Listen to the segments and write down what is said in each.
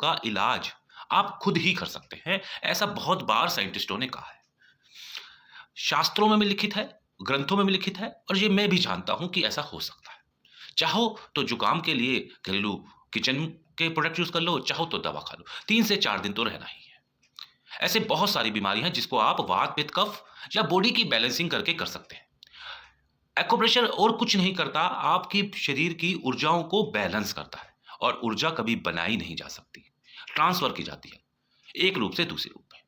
का इलाज आप खुद ही कर सकते हैं। ऐसा बहुत बार साइंटिस्टों ने कहा है। शास्त्रों में भी लिखित है, ग्रंथों में भी लिखित है और ये मैं भी जानता हूँ कि ऐसा हो सकता है। चाहो तो जुकाम के लिए घरेलू किचन के प्रोडक्ट यूज़ कर लो, चाहो तो दवा खा लो। 3 से 4 दिन तो रहना ही है। ऐसे बहुत सारी बीमारी हैं जिसको आप वात, पित्त, कफ या बॉडी की बैलेंसिंग करके कर सकते हैं। एक्यूप्रेशर और कुछ नहीं करता, आपकी शरीर की ऊर्जाओं को बैलेंस करता है और ऊर्जा कभी बनाई नहीं जा सकती, ट्रांसफर की जाती है, एक रूप से दूसरे रूप में।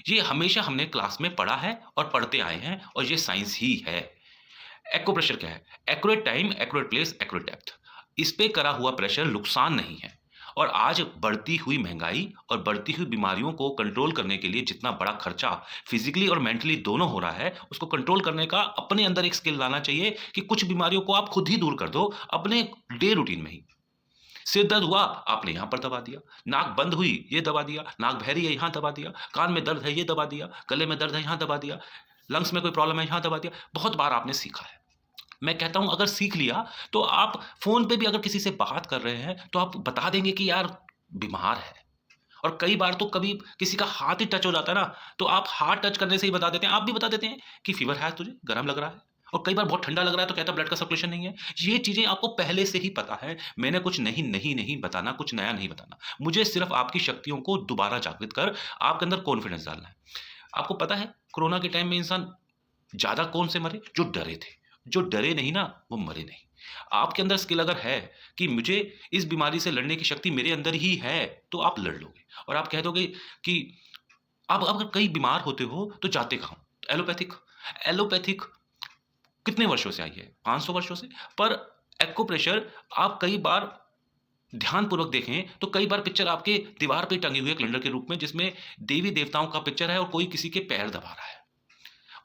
ये हमेशा हमने क्लास में पढ़ा है और पढ़ते आए हैं और ये साइंस ही है। एक्यूप्रेशर क्या है? Accurate time, accurate place, accurate depth. इस पे करा हुआ प्रेशर नुकसान नहीं है। और आज बढ़ती हुई महंगाई और बढ़ती हुई बीमारियों को कंट्रोल करने के लिए जितना बड़ा खर्चा फिजिकली और मेंटली दोनों हो रहा है, उसको कंट्रोल करने का अपने अंदर एक स्किल लाना चाहिए कि कुछ बीमारियों को आप खुद ही दूर कर दो अपने डे रूटीन में ही। सिर दर्द हुआ, आपने यहाँ पर दबा दिया, नाक बंद हुई, ये दबा दिया, नाक बहरी है, यहाँ दबा दिया, कान में दर्द है, ये दबा दिया, गले में दर्द है, यहाँ दबा दिया, लंग्स में कोई प्रॉब्लम है, यहाँ दबा दिया। बहुत बार आपने सीखा है। मैं कहता हूँ अगर सीख लिया, तो आप फ़ोन पे भी अगर किसी से बात कर रहे हैं, तो आप बता देंगे कि यार बीमार है। और कई बार तो कभी किसी का हाथ ही टच हो जाता है ना, तो आप हाथ टच करने से ही बता देते हैं, आप भी बता देते हैं कि फ़ीवर है तुझे, गरम लग रहा है। और कई बार बहुत ठंडा लग रहा है तो कहता है ब्लड का सर्कुलेशन नहीं है। ये चीज़ें आपको पहले से ही पता है। मैंने कुछ नहीं बताना, कुछ नया नहीं बताना। मुझे सिर्फ़ आपकी शक्तियों को दोबारा जागृत कर आपके अंदर कॉन्फिडेंस डालना है। आपको पता है कोरोना के टाइम में इंसान ज़्यादा कौन से मरे? जो डरे थे। जो डरे नहीं ना, वो मरे नहीं। आपके अंदर स्किल अगर है कि मुझे इस बीमारी से लड़ने की शक्ति मेरे अंदर ही है, तो आप लड़ लोगे और आप कह दोगे कि आप अगर कहीं बीमार होते हो, तो जाते कहाँ हो? एलोपैथिक। एलोपैथिक कितने वर्षों से आई है? 500 वर्षों से। पर एक्यूप्रेशर आप कई बार ध्यानपूर्वक देखें, तो कई बार पिक्चर आपके दीवार पे टंगी हुई है कैलेंडर के रूप में, जिसमें देवी-देवताओं का पिक्चर है और कोई किसी के पैर दबा रहा है।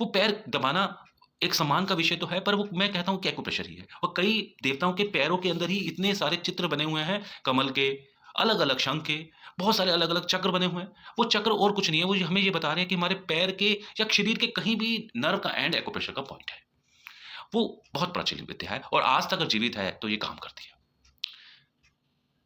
वो पैर दबाना एक सम्मान का विषय तो है, पर वो मैं कहता हूँ कि एक्यूप्रेशर ही है। और कई देवताओं के पैरों के अंदर ही इतने सारे चित्र बने हुए हैं, कमल के, अलग-अलग शंख के, बहुत सारे अलग-अलग चक्र बने हुए हैं। वो चक्र और कुछ नहीं है, वो ये हमें ये बता रहे हैं कि हमारे पैर के या शरीर के कहीं भी नर्व का एंड एक्यूप्रेशर का पॉइंट है। वो बहुत प्राचीन विद्या है और आज तक अगर जीवित है, तो ये काम करती है।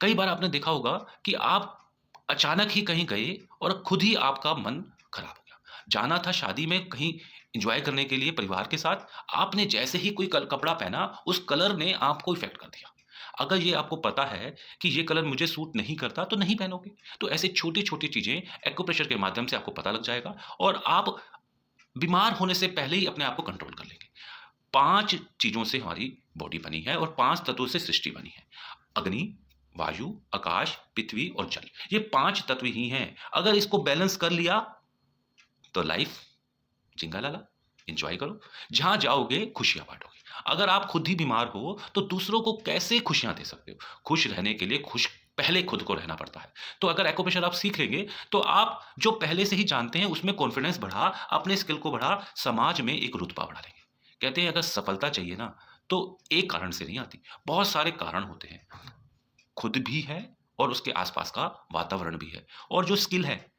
कई बार आपने देखा होगा कि आप अचानक ही कहीं गए और खुद ही आपका मन खराब हो गया। जाना था शादी में कहीं एन्जॉय करने के लिए परिवार के साथ, आपने जैसे ही कोई कपड़ा पहना, उस कलर ने आपको इफ़ेक्ट कर दिया। अगर ये आपको पता है कि ये कलर मुझे सूट नहीं करता, तो नहीं पहनोगे। तो ऐसी छोटी-छोटी चीज़ें एक्यूप्रेशर के माध्यम से आपको पता लग जाएगा और आप बीमार होने से पहले ही अपने आप को कंट्रोल कर लेंगे। 5 चीज़ों से हमारी बॉडी बनी है और 5 तत्वों से सृष्टि बनी है। अग्नि, वायु, आकाश, पृथ्वी और जल। ये 5 तत्व ही हैं। अगर इसको बैलेंस कर लिया, तो लाइफ जिंगा लाला, एन्जॉय करो। जहाँ जाओगे खुशियाँ बाँटोगे। अगर आप खुद ही बीमार हो, तो दूसरों को कैसे खुशियाँ दे सकते हो? खुश रहने के लिए खुश पहले खुद को रहना पड़ता है। तो अगर एक्यूप्रेशर आप सीख लेंगे, तो आप जो पहले से ही जानते हैं, उसमें कॉन्फिडेंस बढ़ा, अपने स्किल को बढ़ा, समाज में एक रुतबा बढ़ा लेंगे। कहते हैं अगर सफलता चाहिए ना, तो एक कारण से नहीं आती, बहुत सारे कारण होते हैं। खुद भी है और उसके आसपास का वातावरण भी है और जो स्किल है,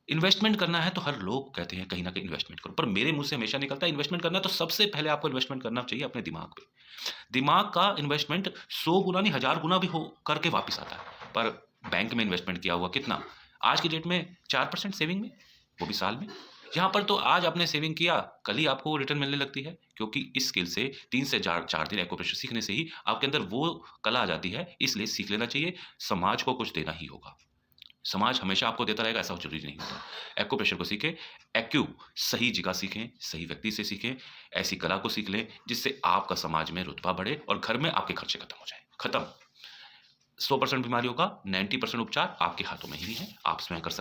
इन्वेस्टमेंट करना है तो हर लोग कहते हैं कहीं न कहीं इन्वेस्टमेंट करो, पर मेरे मुँह से हमेशा निकलता है इन्वेस्टमेंट करना है तो सबसे पहले आपको इन्वेस्टमेंट करना चाहिए अपने दिमाग पे। दिमाग का इन्वेस्टमेंट 100 गुना नहीं 1000 गुना भी हो करके वापस आता है। पर बैंक में इन्वेस्टमेंट किया हुआ कितना? आज की डेट में 4% सेविंग में, वो भी साल में। यहाँ पर तो आज आपने सेविंग किया, कल ही आपको रिटर्न मिलने लगती है क्योंकि इस स्किल से 3 से 4 दिन एक्यूप्रेशर सीखने से ही आपके अंदर वो कला आ जाती है, इसलिए सीख लेना चाहिए। समाज को कुछ देना ही होगा। समाज हमेशा आपको देता रहेगा ऐसा ज़रूरी नहीं होता। एक्यूप्रेशर को सीखें, एक्यू सही जगह सीखें, सही व्यक्ति से सीखें, ऐसी कला को सीख लें जिससे आपका समाज में रुतबा बढ़े और घर में आपके खर्चे खत्म हो जाएँ। खत्म। 100% बीमारियों का 90% उपचार आपके हाथों में ही है, आप स्वयं कर सकते हैं।